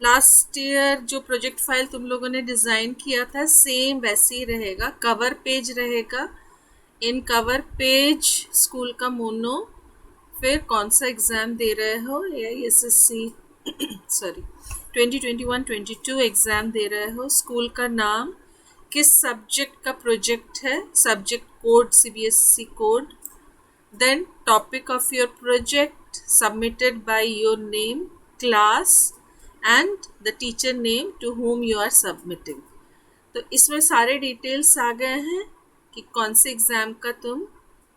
Last year जो project file तुम लोगों ने डिज़ाइन किया था सेम वैसे ही रहेगा. कवर पेज रहेगा. इन कवर पेज स्कूल का मोनो, फिर कौन सा एग्ज़ाम दे रहे हो, AISSC सॉरी 2021-22 एग्ज़ाम दे रहे हो, स्कूल का नाम, किस सब्जेक्ट का प्रोजेक्ट है, subject code CBSE code, then topic of your project submitted by your name, class and the teacher name to whom you are submitting. तो इसमें सारे डिटेल्स आ गए हैं कि कौन से एग्ज़ाम का तुम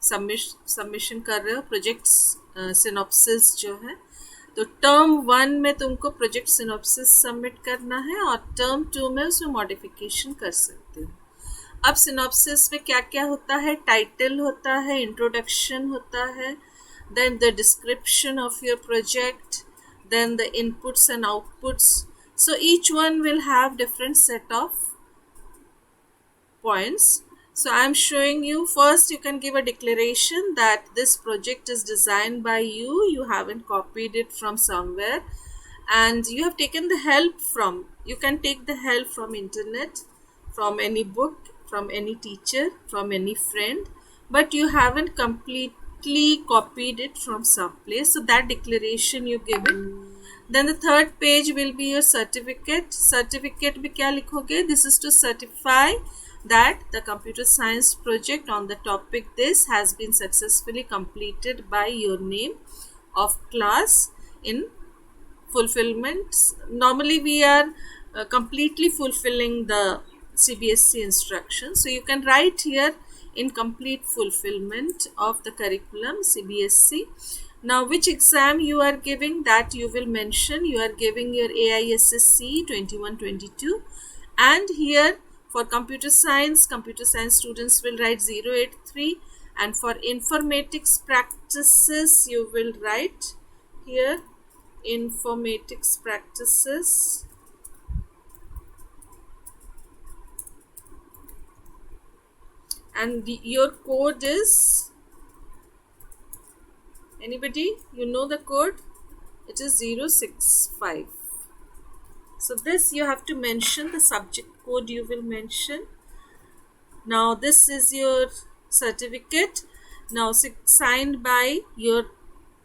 सबमिशन कर रहे हो. प्रोजेक्ट सिनॉप्सिस जो है, तो टर्म 1 में तुमको प्रोजेक्ट सिनॉप्सिस सबमिट करना है और टर्म 2 में उसमें मॉडिफिकेशन कर सकते हो. अब सिनॉप्सिस में क्या क्या होता है, टाइटल होता है, इंट्रोडक्शन होता है, then the description of your project, then the inputs and outputs. So each one will have different set of points. So I'm showing you, first you can give a declaration that this project is designed by you haven't copied it from somewhere, and you have taken the help from, you can take the help from internet, from any book, from any teacher, from any friend, but you haven't completely copied it from some place. So that declaration you give it. Then the third page will be your certificate. Certificate में क्या लिखोगे? This is to certify that the computer science project on the topic this has been successfully completed by your name of class in fulfillment. Normally we are completely fulfilling the CBSE instructions. So you can write here in complete fulfillment of the curriculum CBSE. Now which exam you are giving, that you will mention. You are giving your AISSC 21-22, and here for computer science students will write 083, and for informatics practices you will write here informatics practices, and your code is, anybody, you know the code, it is 065. So this you have to mention, the subject code you will mention. Now this is your certificate, now signed by your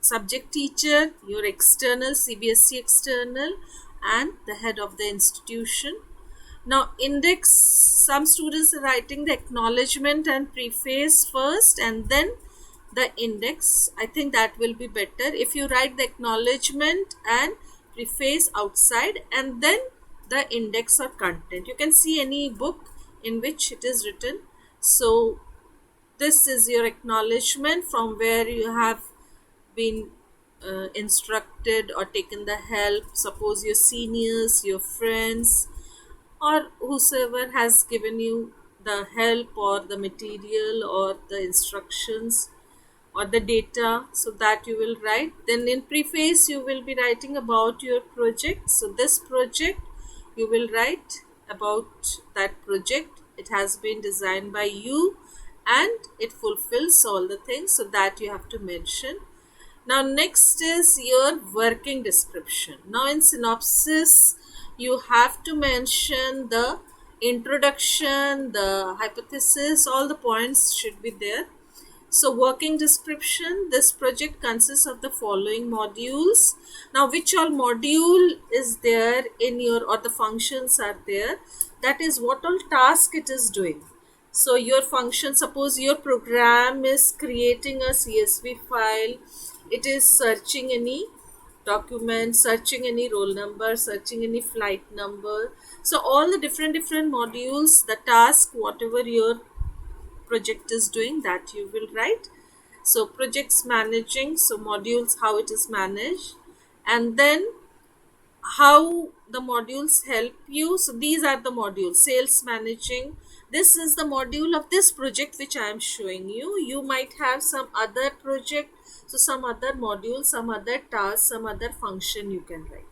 subject teacher, your external CBSE external, and the head of the institution. Now index, some students are writing the acknowledgement and preface first and then the index. I think that will be better if you write the acknowledgement and preface outside and then the index or content. You can see any book in which it is written. So this is your acknowledgement from where you have been instructed or taken the help. Suppose your seniors, your friends, or whosoever has given you the help or the material or the instructions or the data, so that you will write. Then in preface you will be writing about your project. So this project you will write about that project. It has been designed by you and it fulfills all the things, so that you have to mention. Now next is your working description. Now in synopsis you have to mention the introduction, the hypothesis, all the points should be there. So working description, this project consists of the following modules. Now which all module is there in your, or the functions are there, that is what all task it is doing. So your function, suppose your program is creating a CSV file, it is searching any document, searching any roll number, searching any flight number. So all the different modules, the task, whatever your project is doing, that you will write. So projects managing, so modules, how it is managed, and then how the modules help you. So these are the modules. Sales managing, this is the module of this project which I am showing you. You might have some other project, so some other module, some other task, some other function you can write.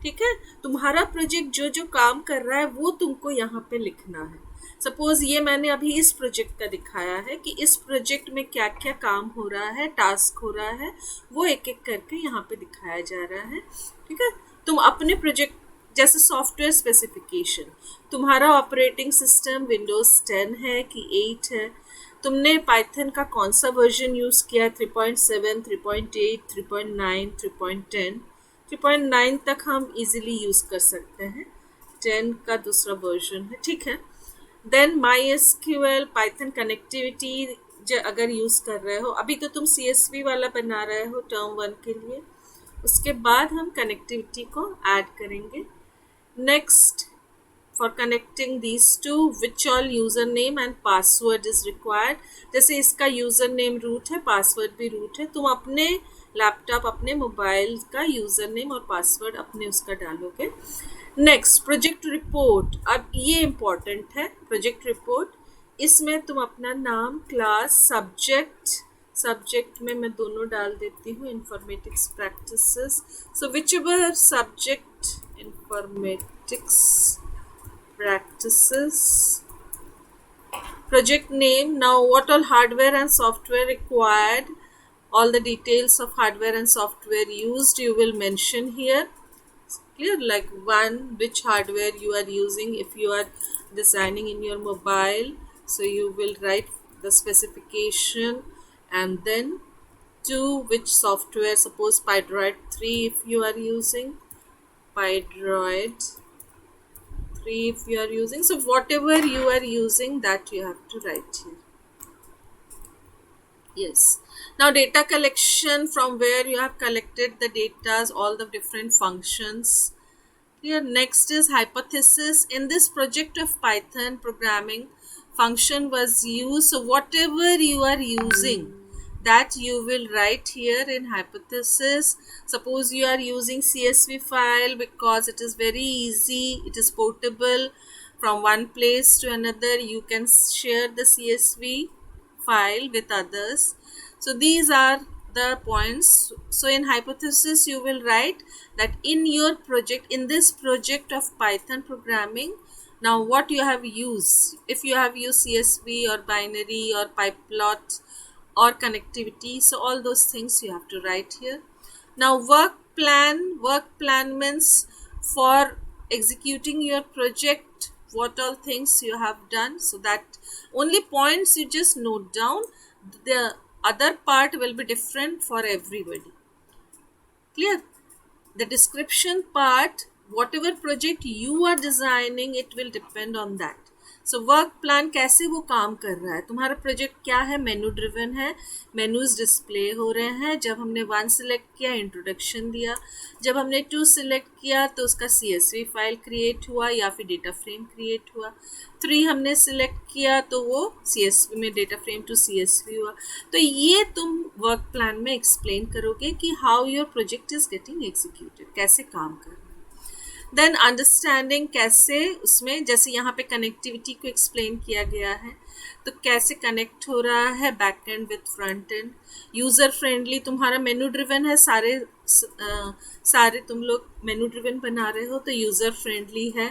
ठीक है, तुम्हारा project जो जो काम कर रहा है वो तुमको यहाँ पे लिखना है. सपोज ये मैंने अभी इस प्रोजेक्ट का दिखाया है कि इस प्रोजेक्ट में क्या क्या काम हो रहा है, टास्क हो रहा है, वो एक एक करके यहाँ पे दिखाया जा रहा है. ठीक है, तुम अपने प्रोजेक्ट जैसे सॉफ्टवेयर स्पेसिफिकेशन, तुम्हारा ऑपरेटिंग सिस्टम विंडोज़ 10 है कि 8 है, तुमने पाइथन का कौन सा वर्जन यूज़ किया, 3.7, 3.8, 3.9, 3.10। 3.9 तक हम इजीली यूज़ कर सकते हैं, 10 का दूसरा वर्जन है, ठीक है। Then my S Q L, Python connectivity अगर यूज़ कर रहे हो, अभी तो तुम CSV वाला बना रहे हो टर्म 1 के लिए, उसके बाद हम कनेक्टिविटी को ऐड करेंगे। Next, for connecting these two, which all username and password is required। जैसे इसका यूज़र नेम रूट है, पासवर्ड भी रूट है, तुम अपने लैपटॉप अपने मोबाइल का यूज़र नेम और पासवर्ड अपने उसका डालोगे। नेक्स्ट, प्रोजेक्ट रिपोर्ट, अब ये इम्पॉर्टेंट है। प्रोजेक्ट रिपोर्ट, इसमें तुम अपना नाम, क्लास, सब्जेक्ट में मैं दोनों डाल देती हूँ, informatics practices, so which ever subject informatics practices, project name. Now what all hardware and software required, all the details of hardware and software used you will mention here. Clear? Like one, which hardware you are using if you are designing in your mobile, so you will write the specification. And then two, which software, suppose Pydroid 3 if you are using Pydroid 3 if you are using, so whatever you are using that you have to write here. Yes, now data collection, from where you have collected the data, all the different functions here. Next is hypothesis. In this project of Python programming, function was used, so whatever you are using that you will write here in hypothesis. Suppose you are using CSV file because it is very easy, it is portable from one place to another, you can share the CSV file with others. So these are the points. So in hypothesis you will write that in your project, in this project of Python programming, now what you have used, if you have used CSV or binary or pyplot or connectivity, so all those things you have to write here. Now work plan means for executing your project, what all things you have done, so that only points you just note down, the other part will be different for everybody. Clear? The description part, whatever project you are designing, it will depend on that. So work plan कैसे वो काम कर रहा है, तुम्हारा project क्या है, मेनू driven है, मेनूज डिस्प्ले हो रहे हैं। जब हमने 1 सिलेक्ट किया, इंट्रोडक्शन दिया, जब हमने 2 सिलेक्ट किया तो उसका CSV फाइल क्रिएट हुआ या फिर डेटा फ्रेम क्रिएट हुआ, 3 हमने सिलेक्ट किया तो वो CSV में डेटा फ्रेम टू CSV हुआ। तो ये तुम वर्क प्लान में एक्सप्लेन करोगे कि how your project is getting executed, कैसे काम कर रहा है। देन अंडरस्टैंडिंग, कैसे उसमें, जैसे यहाँ पे कनेक्टिविटी को एक्सप्लेन किया गया है, तो कैसे कनेक्ट हो रहा है back and with front end. User friendly, तुम्हारा मेनू ड्रिवन है, सारे तुम लोग मेनू ड्रिवन बना रहे हो तो यूज़र फ्रेंडली है,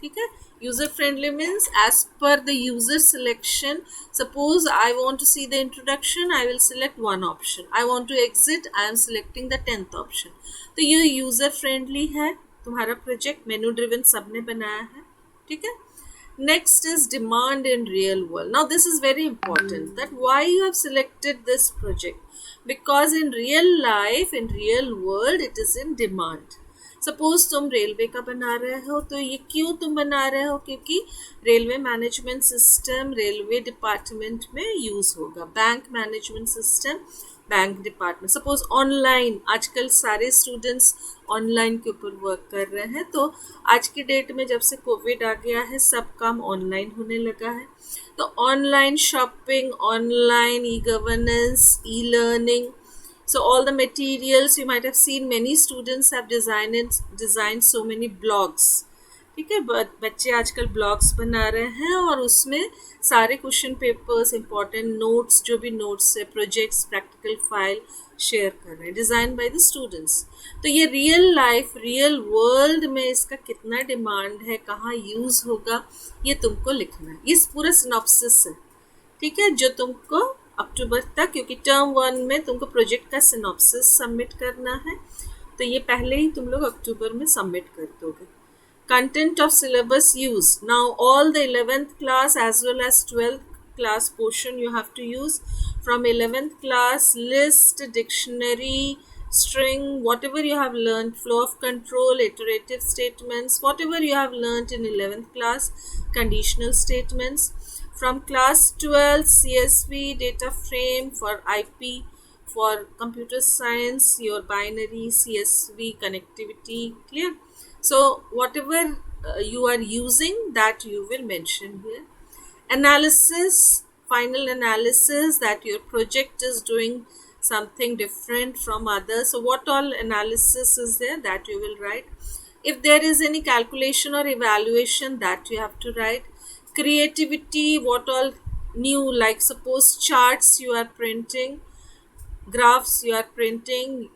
ठीक है। User friendly means as per the user selection, suppose I want to see the introduction, I will select 1 option, I want to exit, I am selecting the 10th option. तो ये user friendly है तुम्हारा project, मेनू driven सबने बनाया है, ठीक है। Next is demand in real world. Now this is very important, that why you have selected this project, because in real life, in real world it is in demand. Suppose तुम railway का बना रहे हो, तो ये क्यों तुम बना रहे हो, क्योंकि railway management system railway department में यूज़ होगा, bank management system bank department. Suppose online, आजकल सारे स्टूडेंट्स ऑनलाइन के ऊपर वर्क कर रहे हैं, तो आज की डेट में जब से कोविड आ गया है सब काम ऑनलाइन होने लगा है, तो online shopping, online e governance, e learning, so all the materials you might have seen, many students have designed so many blogs, ठीक है। बच्चे आजकल ब्लॉग्स बना रहे हैं और उसमें सारे क्वेश्चन पेपर्स, इंपॉर्टेंट नोट्स, जो भी नोट्स है, प्रोजेक्ट्स, प्रैक्टिकल फाइल शेयर कर रहे हैं, डिज़ाइन बाय द स्टूडेंट्स। तो ये रियल लाइफ, रियल वर्ल्ड में इसका कितना डिमांड है, कहाँ यूज़ होगा, ये तुमको लिखना है। ये पूरा सिनॉप्सिस है, ठीक है, जो तुमको अक्टूबर तक, क्योंकि टर्म 1 में तुमको प्रोजेक्ट का सिनॉप्सिस सबमिट करना है, तो ये पहले ही तुम लोग अक्टूबर में सबमिट कर दोगे। Content of syllabus used. Now all the 11th class as well as 12th class portion you have to use. From 11th class, list, dictionary, string, whatever you have learned, flow of control, iterative statements, whatever you have learned in 11th class, conditional statements. From class 12, CSV, data frame for IP, for computer science, your binary, CSV, connectivity, clear? So whatever you are using, that you will mention here. Analysis, final analysis, that your project is doing something different from others. So what all analysis is there, that you will write. If there is any calculation or evaluation, that you have to write. Creativity, what all new, like suppose charts you are printing, graphs you are printing,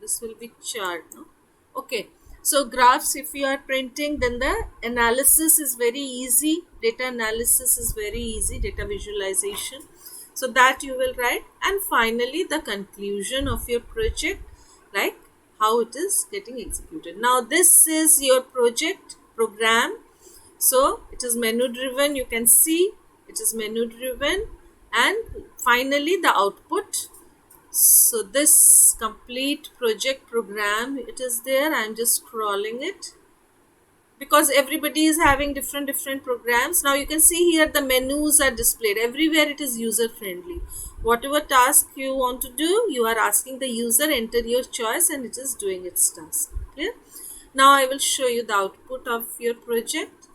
this will be chart, no? Okay, so graphs if you are printing, then the analysis is very easy, data analysis is very easy, data visualization, so that you will write. And finally the conclusion of your project, like how it is getting executed. Now this is your project program. So it is menu driven, you can see it is menu driven. And finally the output. So this complete project program, it is there. I'm just scrolling it because everybody is having different programs. Now you can see here the menus are displayed everywhere. It is user friendly. Whatever task you want to do, you are asking the user, enter your choice, and it is doing its task. Clear? Now I will show you the output of your project.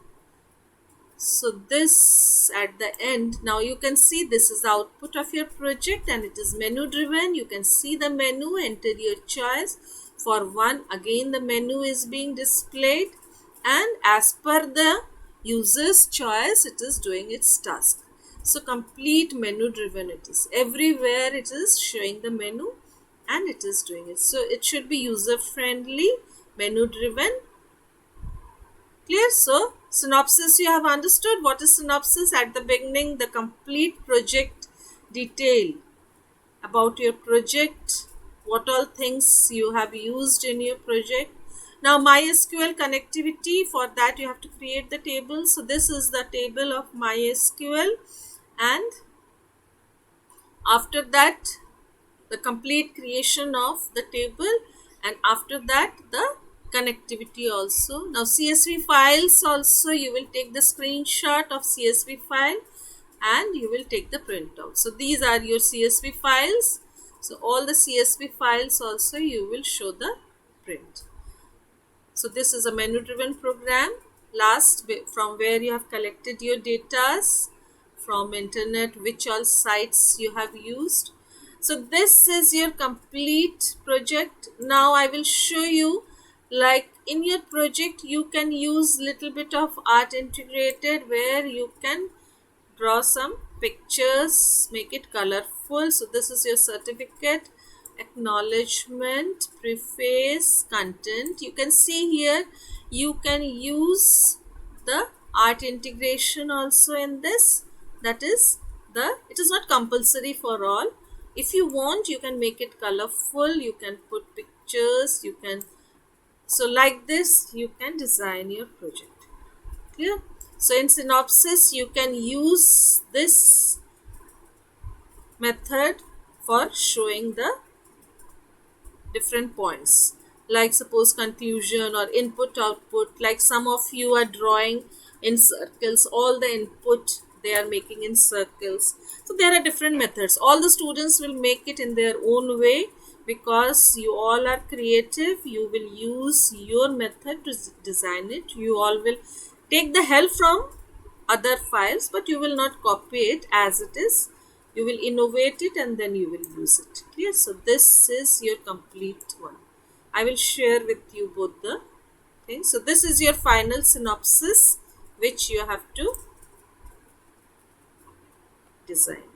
So this at the end, now you can see this is the output of your project and it is menu driven. You can see the menu, enter your choice. For one, again the menu is being displayed, and as per the user's choice, it is doing its task. So complete menu driven it is. Everywhere it is showing the menu and it is doing it. So it should be user friendly, menu driven. Clear? So synopsis, you have understood what is synopsis. At the beginning, the complete project detail about your project, what all things you have used in your project. Now MySQL connectivity, for that you have to create the table. So this is the table of MySQL, and after that the complete creation of the table, and after that the connectivity also. Now CSV files also, you will take the screenshot of CSV file and you will take the printout. So these are your CSV files. So all the CSV files also you will show the print. So this is a menu driven program. Last, from where you have collected your data, from internet, which all sites you have used. So this is your complete project. Now I will show you, like in your project you can use little bit of art integrated, where you can draw some pictures, make it colorful. So this is your certificate, acknowledgement, preface, content. You can see here you can use the art integration also in this. That is it is not compulsory for all. If you want, you can make it colorful, you can put pictures, you can, so like this you can design your project. Clear? So in synopsis you can use this method for showing the different points, like suppose conclusion or input output. Like some of you are drawing in circles, all the input they are making in circles. So there are different methods. All the students will make it in their own way, because you all are creative. You will use your method to design it. You all will take the help from other files, but you will not copy it as it is. You will innovate it and then you will use it. Clear? So this is your complete one. I will share with you both the things. So this is your final synopsis which you have to design.